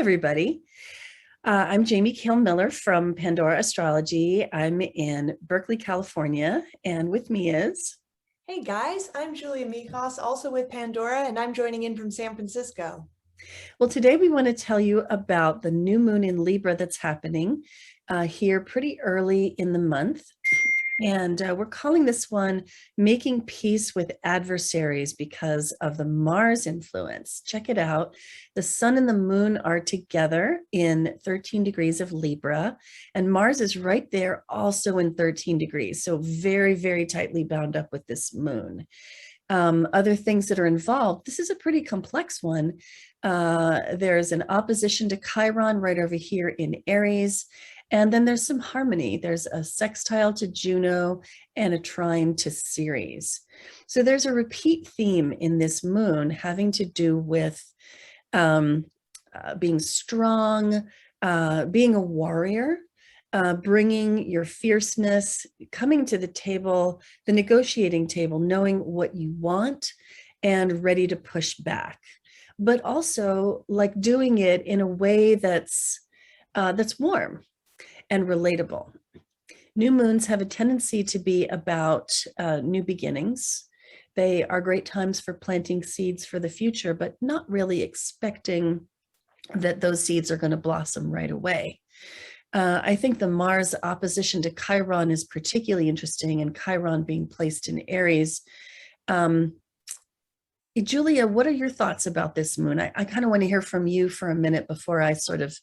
everybody. I'm Jamie Kale Miller from Pandora Astrology. I'm in Berkeley, California, and with me is... Hey guys, I'm Julia Mikos, also with Pandora, and I'm joining in from San Francisco. Well, today we want to tell you about the new moon in Libra that's happening here pretty early in the month. And we're calling this one Making Peace with Adversaries because of the Mars influence. Check it out. The sun and the moon are together in 13 degrees of Libra, and Mars is right there also in 13 degrees. So very, very tightly bound up with this moon. Other things that are involved, this is a pretty complex one. There's an opposition to Chiron right over here in Aries. And then there's some harmony. There's a sextile to Juno and a trine to Ceres. So there's a repeat theme in this moon having to do with being strong, being a warrior, bringing your fierceness, coming to the table, the negotiating table, knowing what you want and ready to push back, but also like doing it in a way that's warm and relatable. New moons have a tendency to be about new beginnings. They are great times for planting seeds for the future, but not really expecting that those seeds are going to blossom right away. I think the Mars opposition to Chiron is particularly interesting, and Chiron being placed in Aries. Julia, what are your thoughts about this moon? I kind of want to hear from you for a minute before I sort of,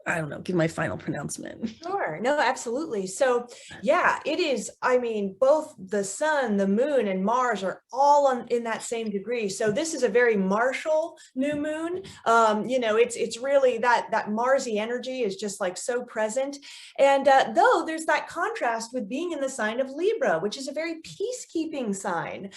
I don't know, give my final pronouncement. Sure, no, absolutely. So yeah, it is, I mean, both the sun, the moon, and Mars are all in that same degree. So this is a very martial new moon. It's really that Marsy energy is just like so present. And though there's that contrast with being in the sign of Libra, which is a very peacekeeping sign.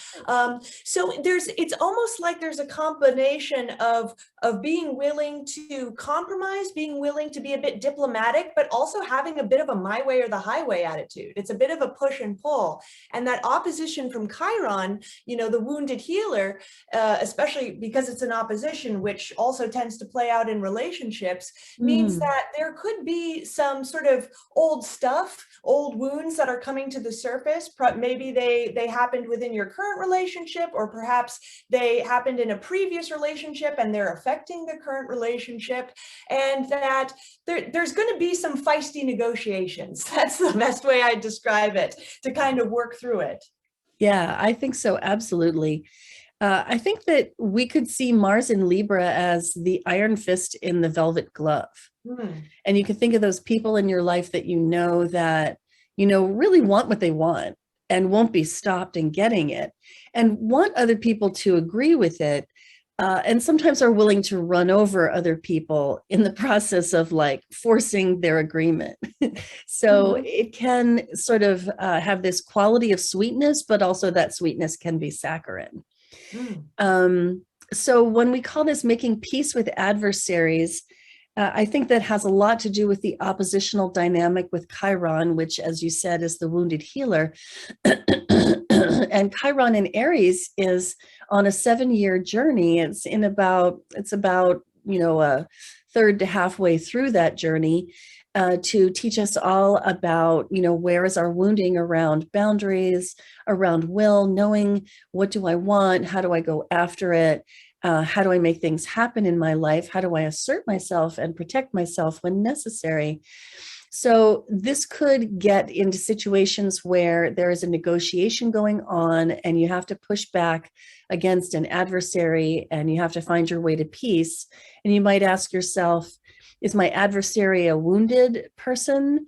So it's almost like there's a combination of being willing to compromise, being willing to be a bit diplomatic, but also having a bit of a my way or the highway attitude. It's a bit of a push and pull. And that opposition from Chiron, the wounded healer, especially because it's an opposition, which also tends to play out in relationships, means that there could be some sort of old stuff, old wounds that are coming to the surface. Maybe they happened within your current relationship, or perhaps they happened in a previous relationship and they're affecting the current relationship. And that there's going to be some feisty negotiations. That's the best way I describe it, to kind of work through it. Yeah, I think so. Absolutely. I think that we could see Mars in Libra as the iron fist in the velvet glove. And you can think of those people in your life that that, really want what they want and won't be stopped in getting it, and want other people to agree with it. And sometimes are willing to run over other people in the process of like forcing their agreement. So it can sort of have this quality of sweetness, but also that sweetness can be saccharine. So when we call this making peace with adversaries, I think that has a lot to do with the oppositional dynamic with Chiron, which, as you said, is the wounded healer. And Chiron in Aries is on a 7-year journey. It's about a third to halfway through that journey to teach us all about, where is our wounding around boundaries, around will, knowing what do I want, how do I go after it, how do I make things happen in my life, how do I assert myself and protect myself when necessary. So this could get into situations where there is a negotiation going on and you have to push back against an adversary and you have to find your way to peace. And you might ask yourself, is my adversary a wounded person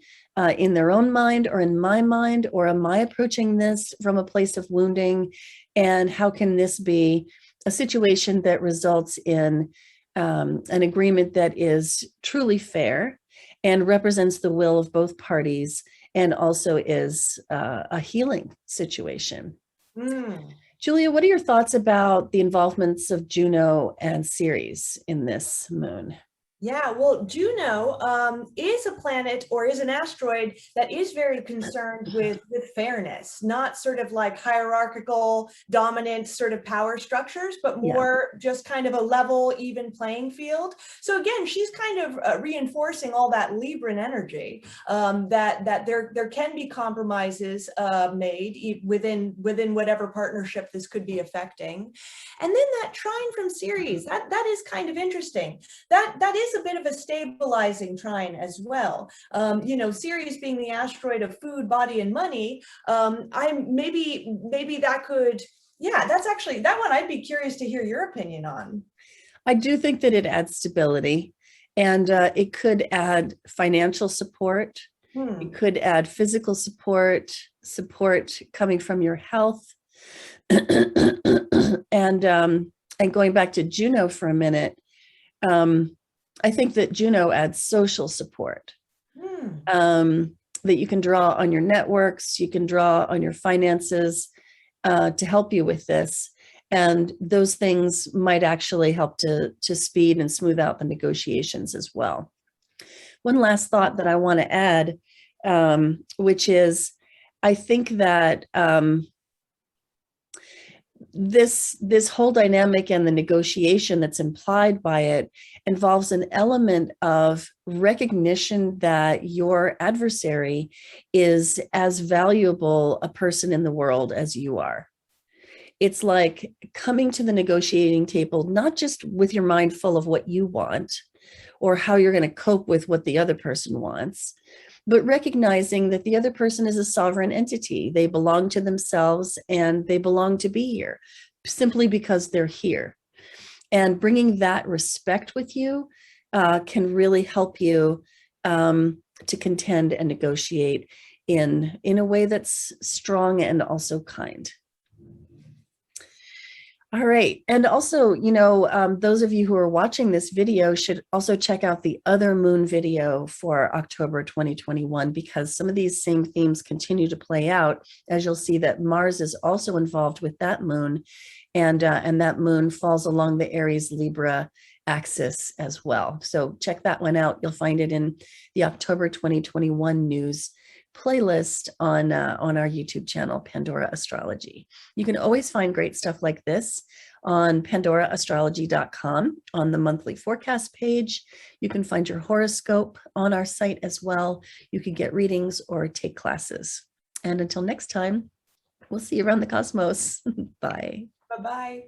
in their own mind or in my mind, or am I approaching this from a place of wounding? And how can this be a situation that results in an agreement that is truly fair and represents the will of both parties, and also is a healing situation? Julia, what are your thoughts about the involvements of Juno and Ceres in this moon? Yeah, well, Juno is a planet or is an asteroid that is very concerned with fairness, not sort of like hierarchical, dominant sort of power structures, but Yeah. more just kind of a level, even playing field. So again, she's kind of reinforcing all that Libran energy, that there can be compromises made within whatever partnership this could be affecting. And then that trine from Ceres, that is kind of interesting. That is a bit of a stabilizing trine as well. You know, Ceres being the asteroid of food, body, and money. I'm maybe that could, yeah, that's actually that one I'd be curious to hear your opinion on. I do think that it adds stability, and it could add financial support. It Hmm. could add physical support, support coming from your health. and and going back to Juno for a minute, I think that Juno adds social support, Hmm. that you can draw on your networks, you can draw on your finances to help you with this. And those things might actually help to speed and smooth out the negotiations as well. One last thought that I want to add, which is I think that this whole dynamic and the negotiation that's implied by it involves an element of recognition that your adversary is as valuable a person in the world as you are. It's like coming to the negotiating table, not just with your mind full of what you want or how you're going to cope with what the other person wants, but recognizing that the other person is a sovereign entity. They belong to themselves and they belong to be here simply because they're here. And bringing that respect with you can really help you to contend and negotiate in a way that's strong and also kind. All right. And also, those of you who are watching this video should also check out the other moon video for October 2021, because some of these same themes continue to play out, as you'll see that Mars is also involved with that moon, and that moon falls along the Aries Libra axis as well. So check that one out. You'll find it in the October 2021 news playlist on our YouTube channel, Pandora Astrology. You can always find great stuff like this on pandoraastrology.com on the monthly forecast page. You can find your horoscope on our site as well. You can get readings or take classes. And until next time, we'll see you around the cosmos. Bye. Bye-bye.